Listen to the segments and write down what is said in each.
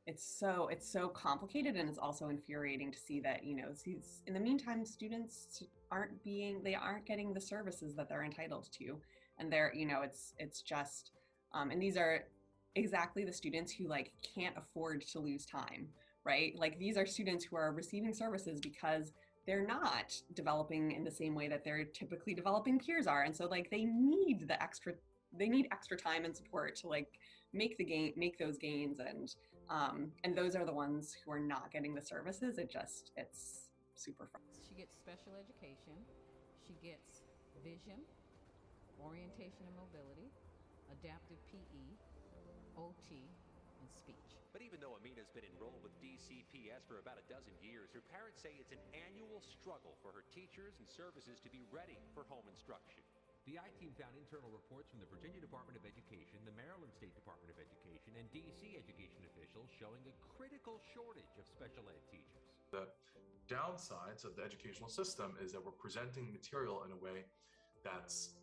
it's so complicated, and it's also infuriating to see that, in the meantime, students they aren't getting the services that they're entitled to. And it's just, and these are exactly the students who like can't afford to lose time, right? Like these are students who are receiving services because they're not developing in the same way that they're typically developing peers are. And so like they need extra time and support to like make those gains. And those are the ones who are not getting the services. It's super frustrating. She gets special education, she gets vision, orientation and mobility, adaptive PE, OT, and speech. But even though Amina's been enrolled with DCPS for about a dozen years, her parents say it's an annual struggle for her teachers and services to be ready for home instruction. The I-Team found internal reports from the Virginia Department of Education, the Maryland State Department of Education, and D.C. education officials showing a critical shortage of special ed teachers. The downsides of the educational system is that we're presenting material in a way that's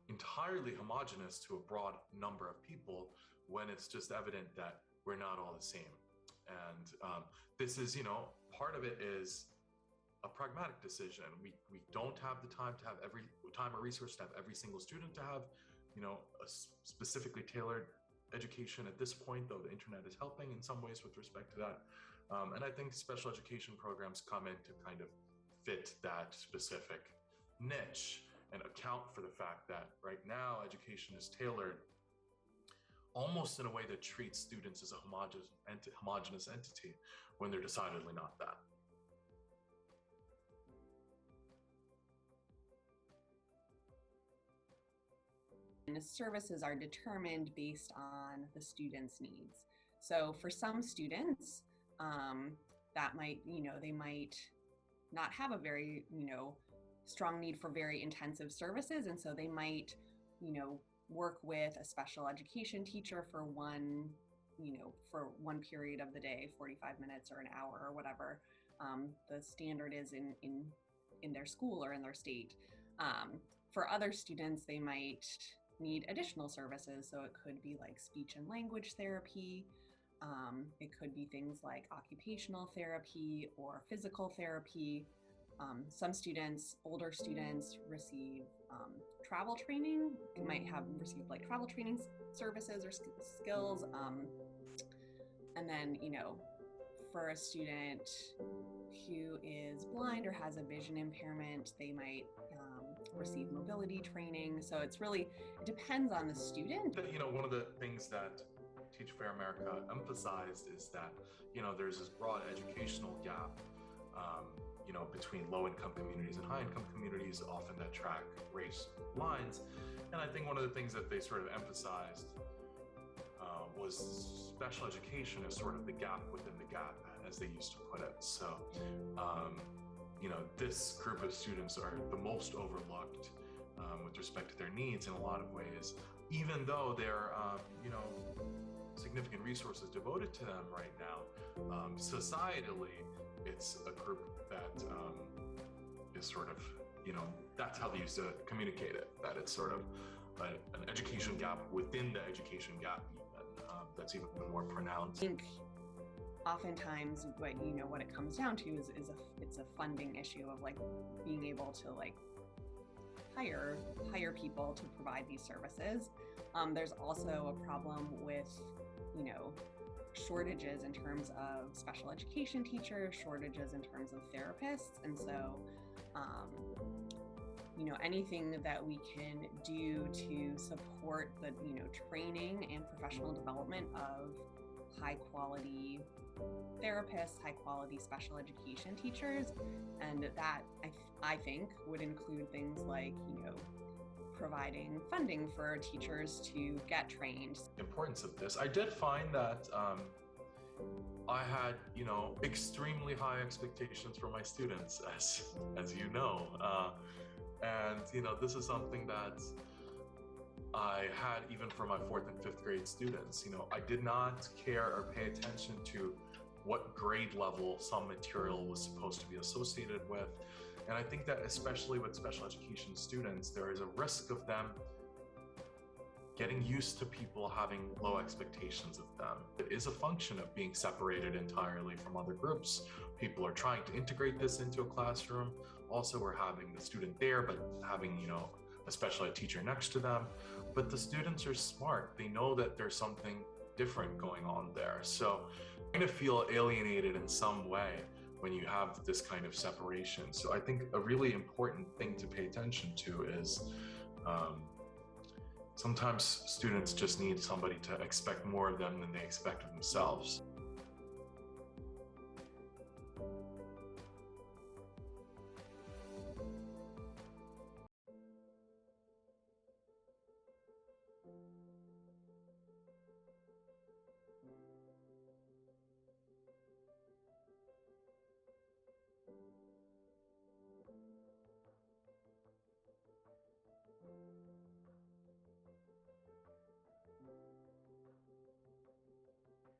entirely homogenous to a broad number of people, when it's just evident that we're not all the same. And this is, part of it is a pragmatic decision. We don't have the time to have time or resource to have every single student to have, a specifically tailored education at this point, though the internet is helping in some ways with respect to that. And I think special education programs come in to kind of fit that specific niche and account for the fact that right now education is tailored almost in a way that treats students as a homogeneous entity when they're decidedly not that. And services are determined based on the student's needs. So for some students, that might, they might not have a very, strong need for very intensive services. And so they might, work with a special education teacher for one period of the day, 45 minutes or an hour or whatever the standard is in their school or in their state. For other students, they might need additional services. So it could be like speech and language therapy. It could be things like occupational therapy or physical therapy. Some students, older students, receive travel training. They might have received like travel training services or skills. And then, for a student who is blind or has a vision impairment, they might receive mobility training. So it depends on the student. One of the things that Teach Fair America emphasized is that, there's this broad educational gap, between low-income communities and high-income communities, often that track race lines. And I think one of the things that they sort of emphasized was special education as sort of the gap within the gap, as they used to put it. So, this group of students are the most overlooked with respect to their needs in a lot of ways, even though there are, significant resources devoted to them right now. Societally, it's a group that is sort of, that's how they used to communicate it, that it's sort of an education gap within the education gap, even, that's even more pronounced. I think oftentimes what it comes down to is it's a funding issue of like being able to like hire people to provide these services. There's also a problem with, shortages in terms of special education teachers, shortages in terms of therapists. And so, anything that we can do to support the, training and professional development of high quality therapists, high quality special education teachers. And that I think would include things like, providing funding for teachers to get trained. The importance of this, I did find that I had, extremely high expectations for my students, as you know. And, this is something that I had even for my 4th and 5th grade students. I did not care or pay attention to what grade level some material was supposed to be associated with. And I think that especially with special education students, there is a risk of them getting used to people having low expectations of them. It is a function of being separated entirely from other groups. People are trying to integrate this into a classroom. Also, we're having the student there, but having, a special ed teacher next to them. But the students are smart. They know that there's something different going on there. So you're going to feel alienated in some way when you have this kind of separation. So I think a really important thing to pay attention to is sometimes students just need somebody to expect more of them than they expect of themselves.